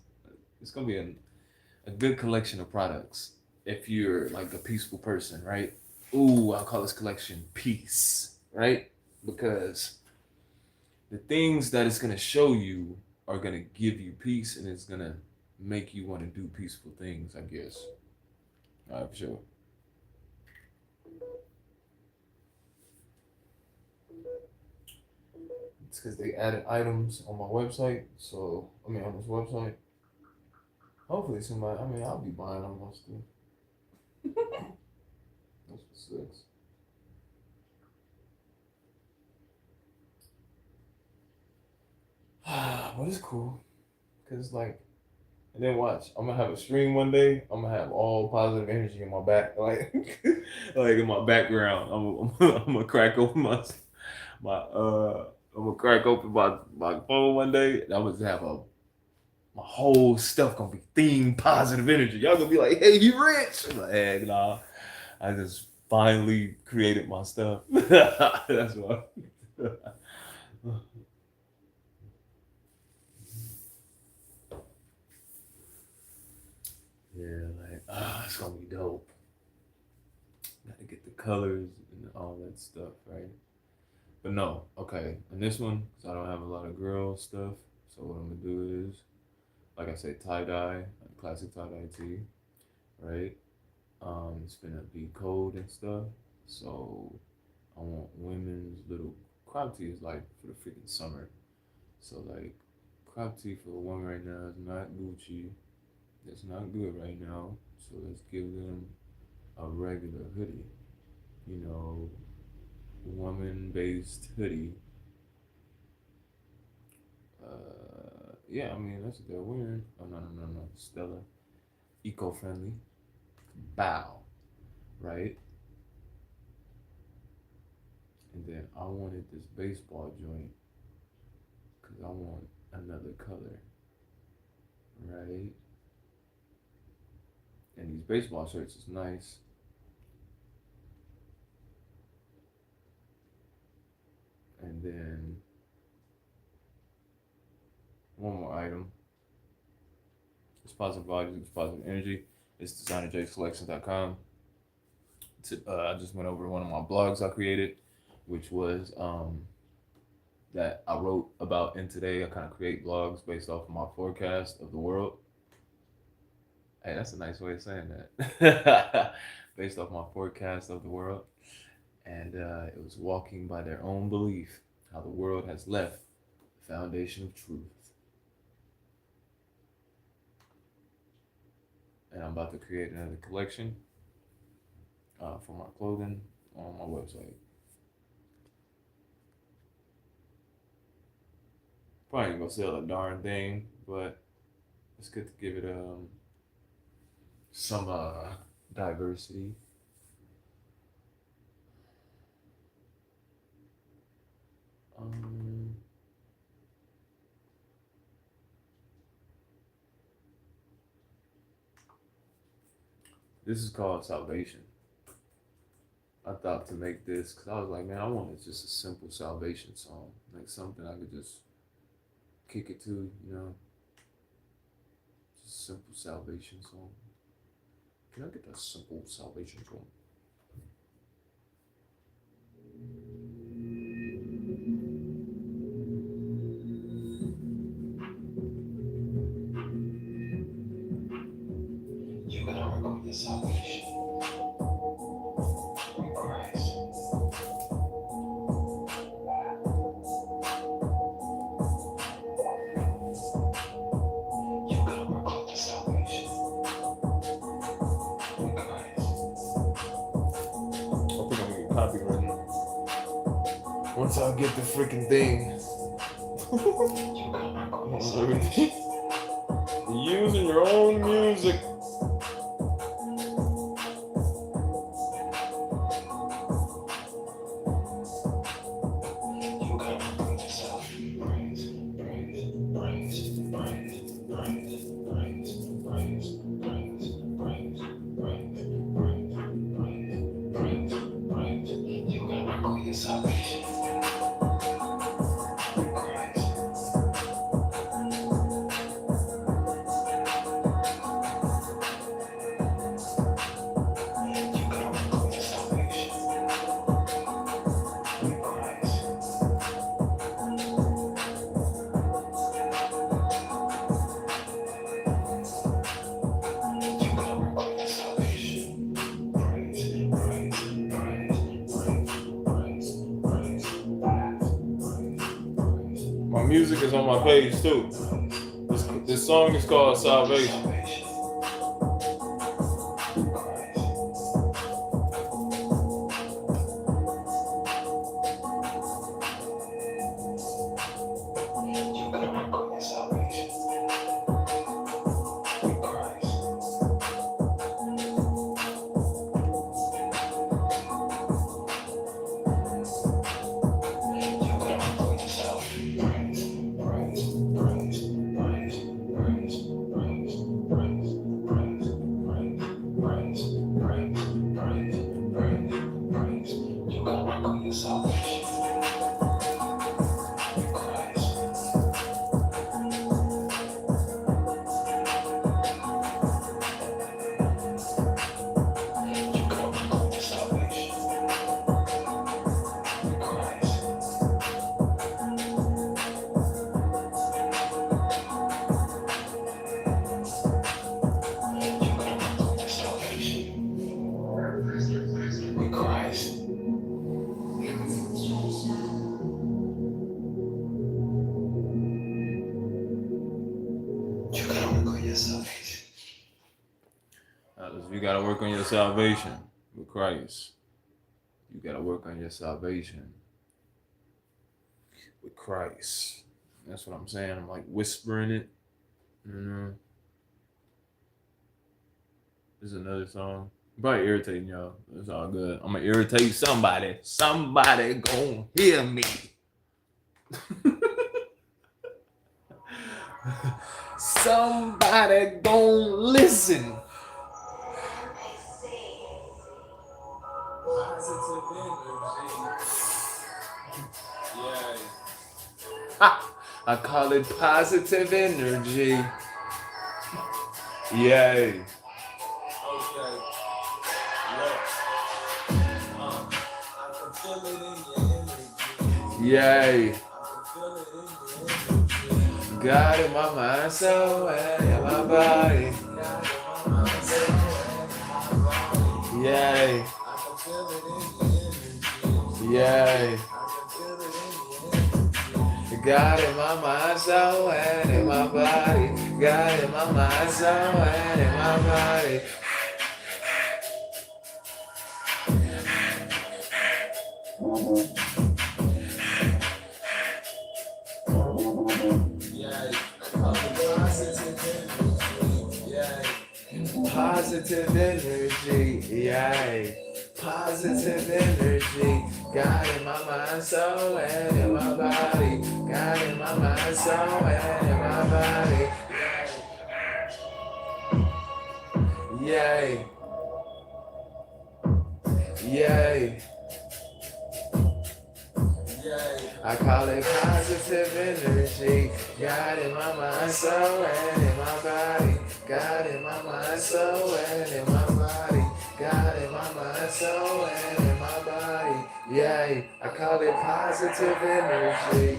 It's gonna be a good collection of products. If you're like a peaceful person, right? Ooh, I'll call this collection peace, right? Because the things that it's gonna show you are gonna give you peace, and it's gonna make you want to do peaceful things, I guess. All right, for sure. It's because they added items on my website. So I mean, on this website. Hopefully somebody. I mean, I'll be buying on my stuff. That's for six. But it's cool, cause like, and then watch. I'm gonna have a stream one day. I'm gonna have all positive energy in my back, like, like in my background. I'm gonna crack open my I'm gonna crack open my phone one day, and I'm gonna have my whole stuff gonna be themed positive energy. Y'all gonna be like, "Hey, you rich?" I'm like, "Heck, nah." I just finally created my stuff. That's what. Yeah, like it's gonna be dope. Gotta get the colors and all that stuff, right? But no, okay. In this one, because I don't have a lot of girl stuff, so what I'm gonna do is, like I said, tie dye, classic tie dye tee, right? It's gonna be cold and stuff, so I want women's little crop tees like for the freaking summer. So like crop tee for a woman right now is not Gucci. That's not good right now. So let's give them a regular hoodie. You know, woman based hoodie. Yeah, I mean that's what they're wearing. Oh no, Stella. Eco friendly. Bow. Right? And then I wanted this baseball joint because I want another color. Right? And these baseball shirts is nice. And then one more item. It's positive vibes, it's positive energy. It's Dezignerjay I just went over one of my blogs I created, which was that I wrote about in today. I kind of create blogs based off of my forecast of the world. Hey, that's a nice way of saying that. Based off my forecast of the world. And it was walking by their own belief, how the world has left the foundation of truth. And I'm about to create another collection for my clothing on my website. Probably ain't gonna sell a darn thing, but it's good to give it some diversity. Um, this is called Salvation. I thought to make this because I was like, man, I wanted just a simple salvation song, like something I could just kick it to, you know, just a simple salvation song. Can I get that simple salvation song? You gotta work on your salvation in Christ. You gotta work on your salvation in Christ. I think I'm gonna get copyrighted. Once I get the freaking thing. You gotta work on your salvation. Using your own music. You gotta work on yourself. Praise, praise, praise, praise, praise, praise, praise, praise, praise, praise, praise, praise. You gotta work on your salvation in Christ. You gotta work on your salvation in Christ. You gotta work on your salvation. Praise, praise, praise, praise, praise, praise. My music is on my page too. This song is called Salvation. You gotta work on your salvation in Christ. You gotta work on yourself. Praise, praise, praise, praise, praise, praise, praise. gotta work on your salvation with Christ. You gotta work on your salvation with Christ. That's what I'm saying. I'm like whispering it. This is another song. Probably irritating y'all. It's all good. I'm gonna irritate somebody. Somebody gonna hear me. Somebody gonna listen. Positive energy. Yeah. I call it positive energy. Yay. Okay. Look. I can feel it in your energy. Yay. I can feel it in your energy. God in my mind, soul, and in my body. God in my mind, soul, and in my body. Yay. I can feel it in your energy. Yay. I can feel it in your energy. God in my mind, soul, and in my body. God in my mind, soul, and in my body. Yeah, I call it positive energy. Yeah. Positive energy, yay. Positive energy. God in my mind, soul, and in my body. God in my mind, soul, and in my body. Yay. Yay. I call it positive energy. God in my mind, soul, and in my body. God in my mind, soul, and in my body. God in my mind, soul, and in my body. Yay. I call it positive energy.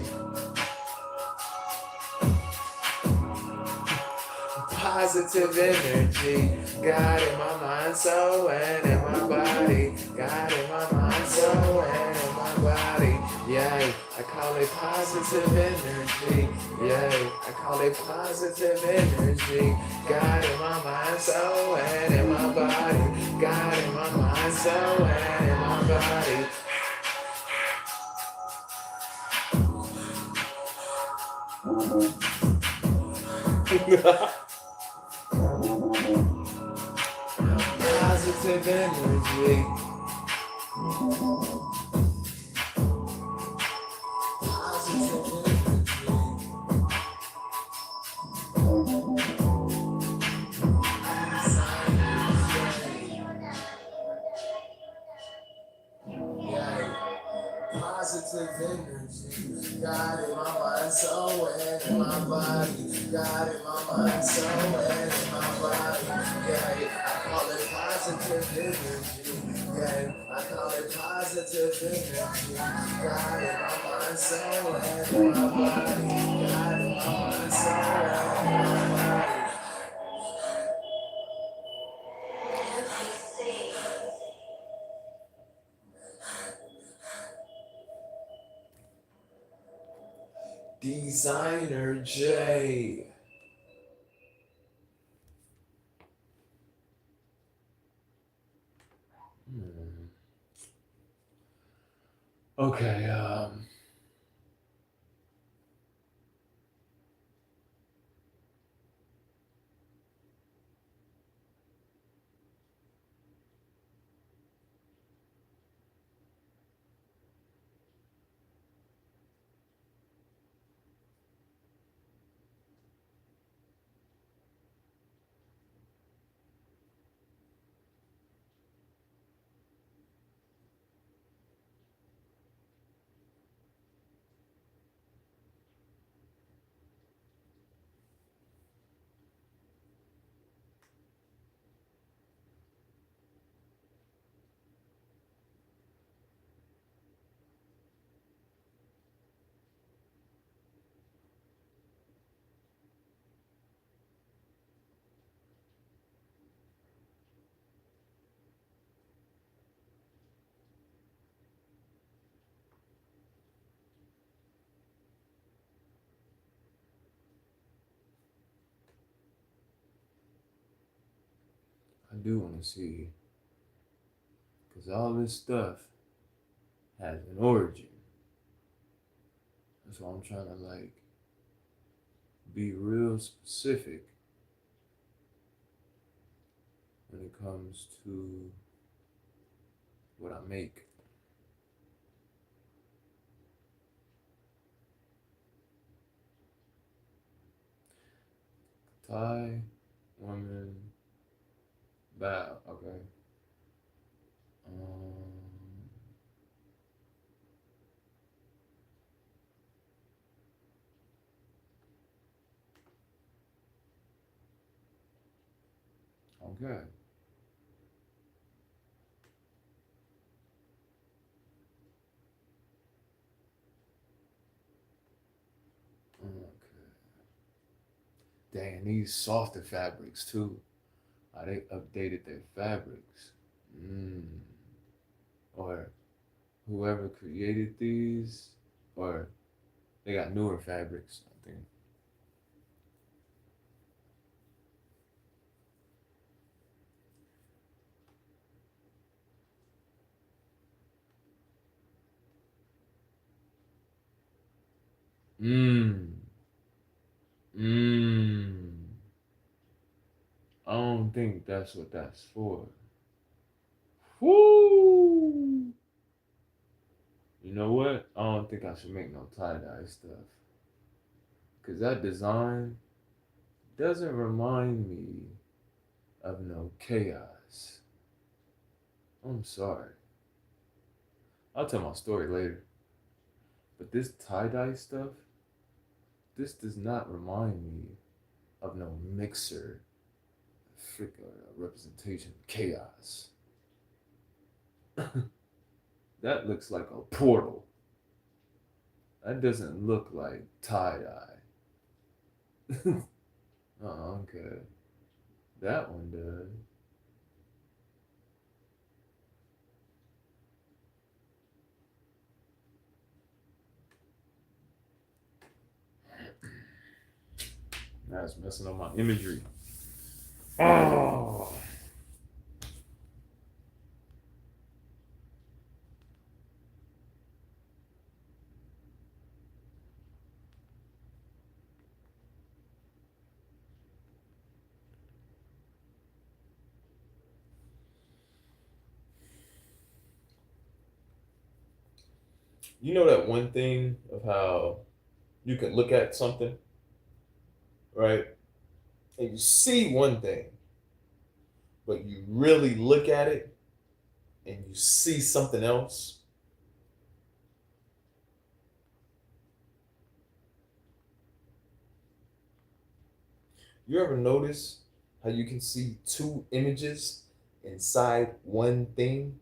Positive energy. God in my mind, soul, and in my body. God in my mind, soul, and in my body. Yay, I call it positive energy. Yay, I call it positive energy. God in my mind, soul, and in my body. God in my mind, soul, and in my body. Positive energy. Positive energy. God in my mind, soul, and in my body. God in my mind, soul, and in my body. Yeah, I call it positive energy. Yeah, I call it positive energy. God in my mind, soul, and in my body. God in my mind, soul, and in my body. Dezignerjay. Okay, I do want to see, because all this stuff has an origin. That's why I'm trying to like be real specific when it comes to what I make. Thai woman bow. Okay. Um, okay. Okay. Dang, these softer fabrics too. They updated their fabrics. Mm. Or whoever created these, or they got newer fabrics, I think. Mmm. Mmm. I don't think that's what that's for. Woo! You know what? I don't think I should make no tie-dye stuff. Cause that design doesn't remind me of no chaos. I'm sorry. I'll tell my story later. But this tie-dye stuff, this does not remind me of no mixer, frick, representation of chaos. That looks like a portal. That doesn't look like tie-dye. Oh, okay. That one does. That's messing up my imagery. Oh. You know that one thing of how you can look at something, right? And you see one thing, but you really look at it and you see something else. You ever notice how you can see two images inside one thing?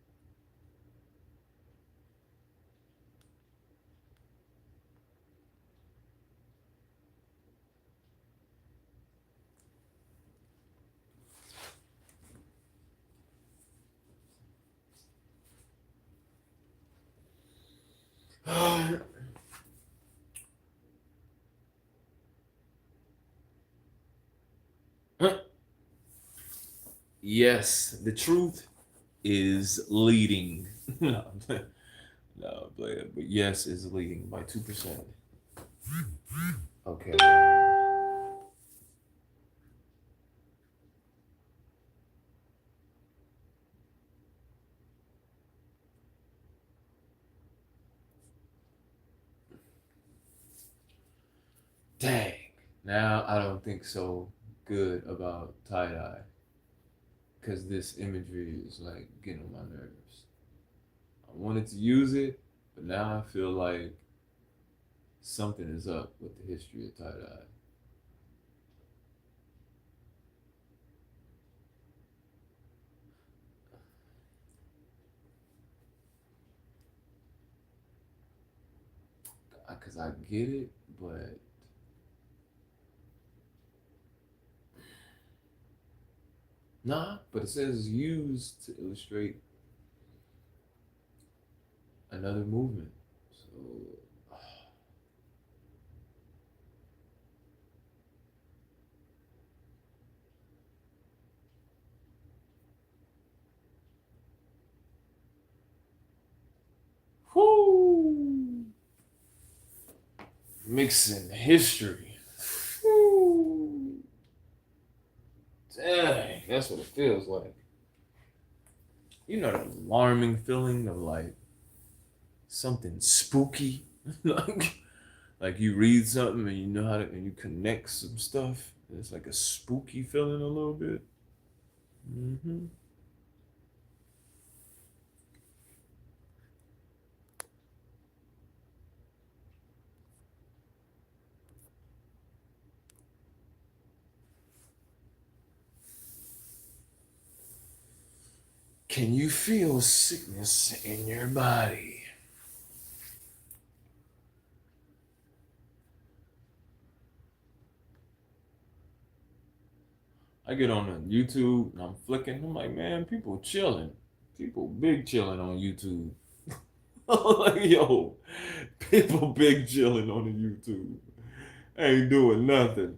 Yes, the truth is leading. No, no, but yes is leading by 2%. Okay. Dang. Now I don't think so good about tie dye because this imagery is like getting on my nerves. I wanted to use it, but now I feel like something is up with the history of tie dye. Because I get it, but nah, but it says used to illustrate another movement. So Whoo! Mixing history. Whoo! Dang, that's what it feels like. You know, the alarming feeling of like something spooky. like, like you read something and you know how to, and you connect some stuff. It's like a spooky feeling a little bit. Hmm. Can you feel sickness in your body? I get on YouTube and I'm flicking. I'm like, man, people chilling. People big chilling on YouTube. Like, yo, people big chilling on the YouTube. Ain't doing nothing.